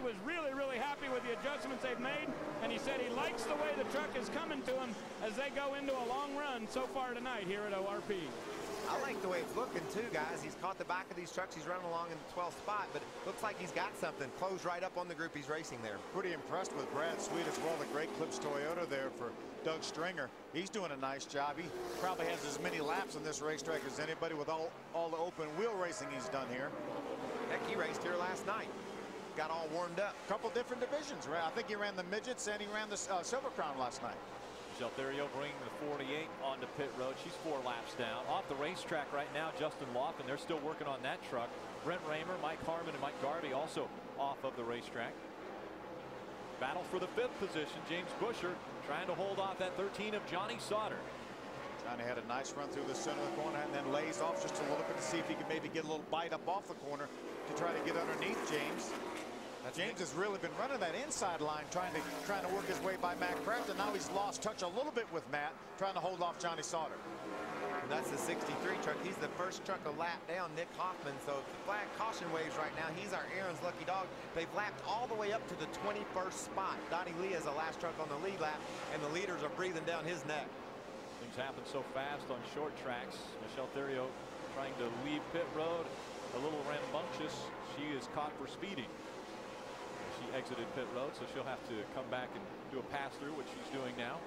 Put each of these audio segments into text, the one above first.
he was really, really happy with the adjustments they've made, and he said he likes the way the truck is coming to him as they go into a long run so far tonight here at ORP. I like the way it's looking too, guys. He's caught the back of these trucks. He's running along in the 12th spot, but it looks like he's got something. Closed right up on the group he's racing there. Pretty impressed with Brad Sweet as well. The Great Clips Toyota there for Doug Stringer. He's doing a nice job. He probably has as many laps on this racetrack as anybody with all the open wheel racing he's done here. Heck, he raced here last night. Got all warmed up. Couple different divisions, right? I think he ran the midgets and he ran the Silver Crown last night. Therio bringing the 48 onto pit road. She's 4 laps down. Off the racetrack right now, Justin Laughlin. They're still working on that truck. Brent Raymer, Mike Harmon, and Mike Garvey also off of the racetrack. Battle for the 5th position. James Busher trying to hold off that 13 of Johnny Sauter. Johnny had a nice run through the center of the corner and then lays off just a little bit to see if he can maybe get a little bite up off the corner to try to get underneath James. James has really been running that inside line, trying to work his way by Matt Kraft, and now he's lost touch a little bit with Matt, trying to hold off Johnny Sauter. And that's the 63 truck. He's the first truck a lap down, Nick Hoffman. So if the flag caution waves right now, he's our Aaron's lucky dog. They've lapped all the way up to the 21st spot. Donnie Lee is the last truck on the lead lap, and the leaders are breathing down his neck. Things happen so fast on short tracks. Michelle Theriault trying to leave pit road, a little rambunctious. She is caught for speeding. She exited pit road, so she'll have to come back and do a pass through, which she's doing now.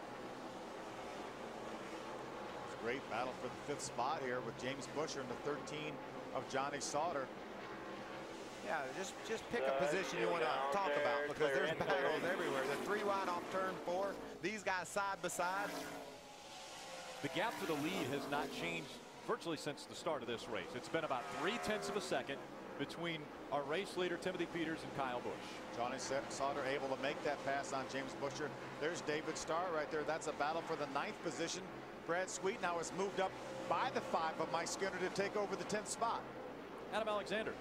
It's a great battle for the 5th spot here with James Busher and the 13 of Johnny Sauter. Yeah, just pick a position you want to talk about, because there's battles everywhere. The 3 wide off turn 4. These guys side by side. The gap to the lead has not changed virtually since the start of this race. It's been about 0.3 of a second between our race leader Timothy Peters and Kyle Busch. Johnny Sauter able to make that pass on James Busher. There's David Starr right there. That's a battle for the 9th position. Brad Sweet now has moved up by the 5 of Mike Skinner to take over the 10th spot. Adam Alexander.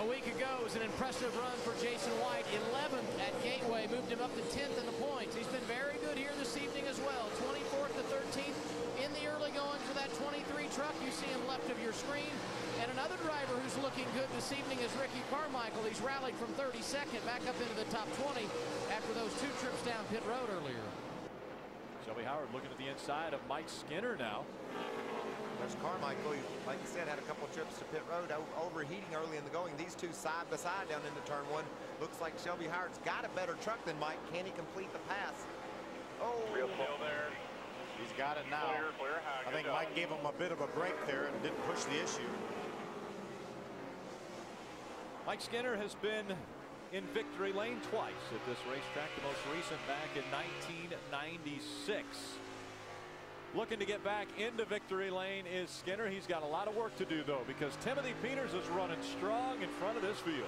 A week ago was an impressive run for Jason White. 11th at Gateway, moved him up to 10th in the points. He's been very good here this evening as well. 24th to 13th in the early going for that 23 truck. You see him left of your screen. And another driver who's looking good this evening is Ricky Carmichael. He's rallied from 32nd back up into the top 20 after those 2 trips down pit road earlier. Shelby Howard looking at the inside of Mike Skinner now. There's Carmichael. Like you said, had a couple trips to pit road, overheating early in the going. These 2 side by side down into turn 1. Looks like Shelby Howard's got a better truck than Mike. Can he complete the pass? Oh, still there. He's got it now. Clear. I think Mike gave him a bit of a break there and didn't push the issue. Mike Skinner has been in victory lane twice at this racetrack, the most recent back in 1996. Looking to get back into victory lane is Skinner. He's got a lot of work to do, though, because Timothy Peters is running strong in front of this field.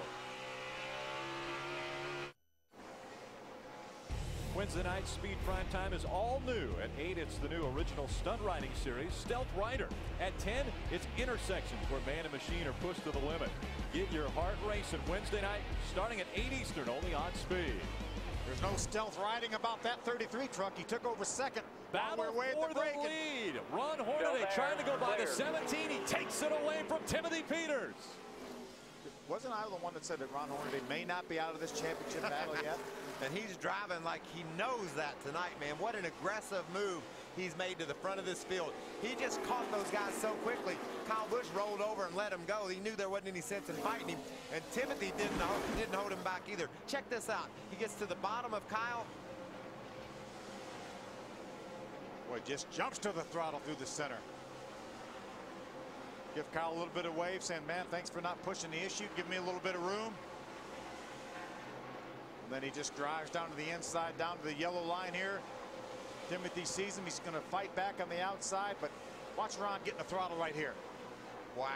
Wednesday night Speed Prime Time is all new. At 8, it's the new original stunt riding series, Stealth Rider. At 10, it's Intersections, where man and machine are pushed to the limit. Get your heart racing Wednesday night, starting at 8 Eastern, only on Speed. There's no stealth riding about that 33 truck. He took over 2nd. Battle for the lead. Ron Hornaday trying to go by the 17. He takes it away from Timothy Peters. Wasn't I the one that said that Ron Hornaday may not be out of this championship battle yet? And he's driving like he knows that tonight, man. What an aggressive move he's made to the front of this field. He just caught those guys so quickly. Kyle Busch rolled over and let him go. He knew there wasn't any sense in fighting him. And Timothy didn't hold him back either. Check this out. He gets to the bottom of Kyle. Boy, just jumps to the throttle through the center. Give Kyle a little bit of wave, saying, man, thanks for not pushing the issue. Give me a little bit of room. And then he just drives down to the inside, down to the yellow line here. Timothy sees him. He's going to fight back on the outside, but watch Ron getting the throttle right here. Wow.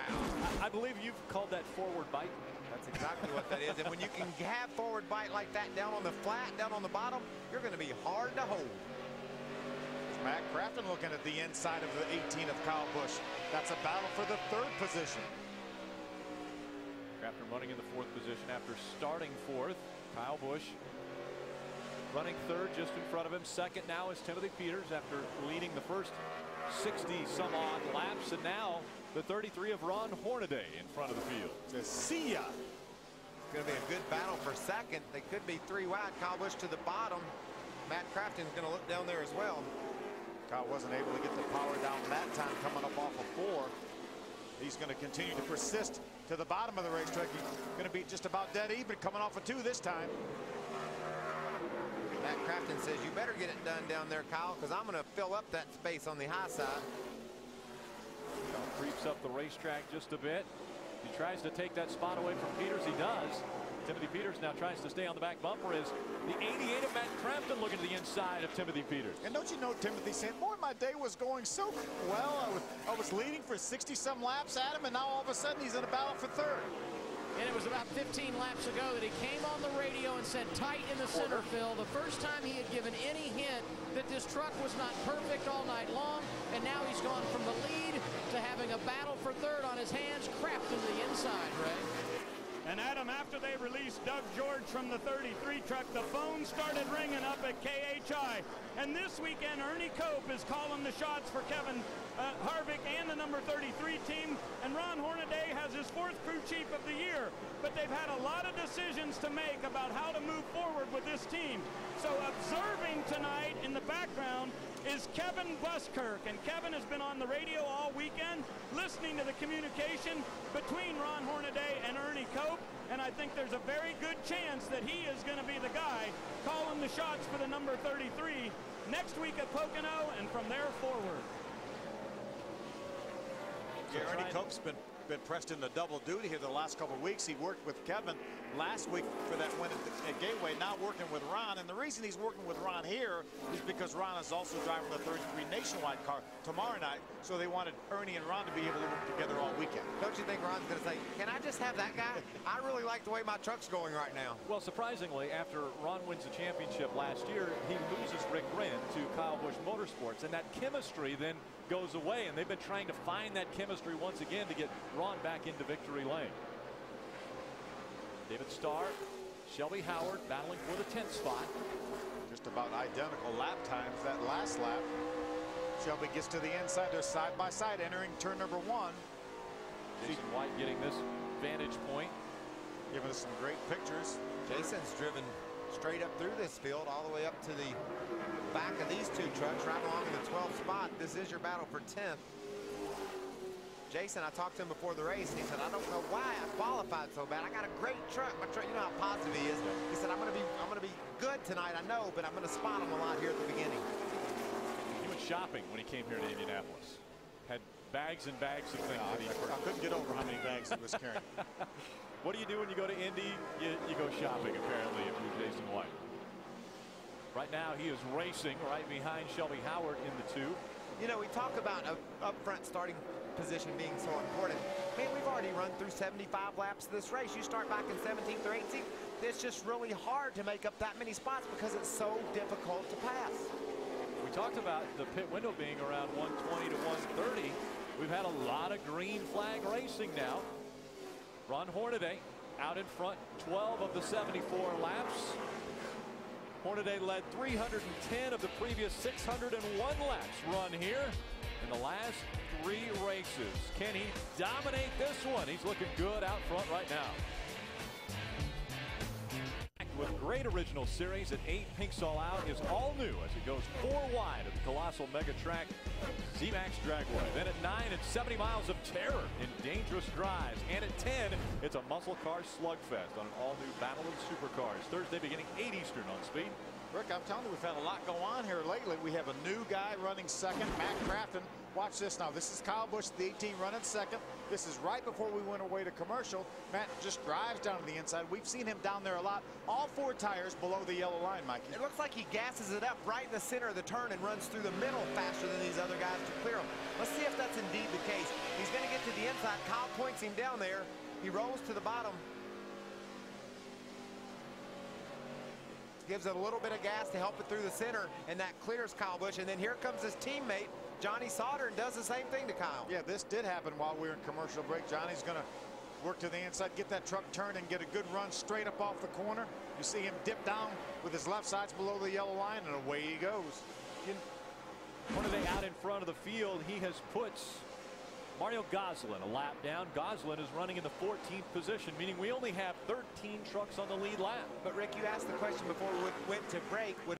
I believe you've called that forward bite. That's exactly what that is. And when you can have forward bite like that down on the flat, down on the bottom, you're going to be hard to hold. Matt Crafton looking at the inside of the 18 of Kyle Busch. That's a battle for the 3rd position. Crafton running in the 4th position after starting 4th. Kyle Busch running 3rd just in front of him. 2nd now is Timothy Peters after leading the first 60 some odd laps, and now the 33 of Ron Hornaday in front of the field. To see ya. It's going to be a good battle for second. They could be 3 wide. Kyle Busch to the bottom. Matt Crafton's going to look down there as well. Kyle wasn't able to get the power down that time, coming up off of 4. He's going to continue to persist to the bottom of the racetrack. He's going to be just about dead even, coming off of 2 this time. Matt Crafton says, you better get it done down there, Kyle, because I'm going to fill up that space on the high side. Creeps up the racetrack just a bit. He tries to take that spot away from Peters. He does. Timothy Peters now tries to stay on the back bumper as the 88 of Matt Crafton looking to the inside of Timothy Peters. And don't you know, Timothy saying, boy, my day was going so well. I was leading for 60-some laps at him, and now all of a sudden he's in a battle for 3rd. And it was about 15 laps ago that he came on the radio and said tight in the center fill. The first time he had given any hint that this truck was not perfect all night long. And now he's gone from the lead to having a battle for 3rd on his hands. Crafton to the inside, Ray. And Adam, after they released Doug George from the 33 truck, the phone started ringing up at KHI. And this weekend, Ernie Cope is calling the shots for Kevin Harvick and the number 33 team. And Ron Hornaday has his 4th crew chief of the year. But they've had a lot of decisions to make about how to move forward with this team. So observing tonight in the background is Kevin Buskirk. And Kevin has been on the radio all weekend listening to the communication between Ron Hornaday and Ernie Cope. And I think there's a very good chance that he is going to be the guy calling the shots for the number 33 next week at Pocono and from there forward. Yeah, Ernie Cope's been pressed into double duty here the last couple of weeks. He worked with Kevin last week for that win at Gateway, now working with Ron. And the reason he's working with Ron here is because Ron is also driving the 33 Nationwide car tomorrow night. So they wanted Ernie and Ron to be able to work together all weekend. Don't you think Ron's going to say, can I just have that guy? I really like the way my truck's going right now. Well, surprisingly, after Ron wins the championship last year, he loses Rick Wren to Kyle Busch Motorsports. And that chemistry then goes away. And they've been trying to find that chemistry once again to get Ron back into victory lane. David Starr, Shelby Howard battling for the 10th spot. Just about identical lap times that last lap. Shelby gets to the inside. They're side by side entering turn number 1. Jason White getting this vantage point. Giving us some great pictures. Jason's driven straight up through this field all the way up to the back of these 2 trucks right along in the 12th spot. This is your battle for 10th. Jason, I talked to him before the race, and he said, I don't know why I qualified so bad. I got a great truck. My truck, you know how positive he is. He said, I'm gonna be good tonight, I know, but I'm gonna spot him a lot here at the beginning. He went shopping when he came here to Indianapolis. Had bags and bags of things that he I couldn't get over how many bags he was carrying. What do you do when you go to Indy? You go shopping, apparently, if you're Jason White. Right now, he is racing right behind Shelby Howard in the 2. You know, we talk about up front starting position being so important. Man, we've already run through 75 laps of this race. You start back in 17th or 18th. It's just really hard to make up that many spots because it's so difficult to pass. We talked about the pit window being around 120 to 130. We've had a lot of green flag racing now. Ron Hornaday out in front 12 of the 74 laps. Hornaday led 310 of the previous 601 laps run here in the last 3 races. Can he dominate this one? He's looking good out front right now. With great original series at 8, Pinks All Out is all new as it goes 4 wide of the colossal mega track Z-Max Dragway. Then at 9, it's 70 miles of terror in dangerous drives. And at 10, it's a muscle car slugfest on an all-new battle of supercars. Thursday beginning 8 Eastern on Speed. Rick, I'm telling you, we've had a lot go on here lately. We have a new guy running second, Matt Crafton. Watch this now. This is Kyle Busch, the 18, running second. This is right before we went away to commercial. Matt just drives down to the inside. We've seen him down there a lot. All 4 tires below the yellow line, Mikey. It looks like he gasses it up right in the center of the turn and runs through the middle faster than these other guys to clear him. Let's see if that's indeed the case. He's going to get to the inside. Kyle points him down there. He rolls to the bottom. Gives it a little bit of gas to help it through the center, and that clears Kyle Busch. And then here comes his teammate, Johnny Sauter, and does the same thing to Kyle. Yeah, this did happen while we were in commercial break. Johnny's going to work to the inside, get that truck turned, and get a good run straight up off the corner. You see him dip down with his left sides below the yellow line, and away he goes. Hornaday out in front of the field. He has put Mario Goslin a lap down. Goslin is running in the 14th position, meaning we only have 13 trucks on the lead lap. But Rick, you asked the question before we went to break.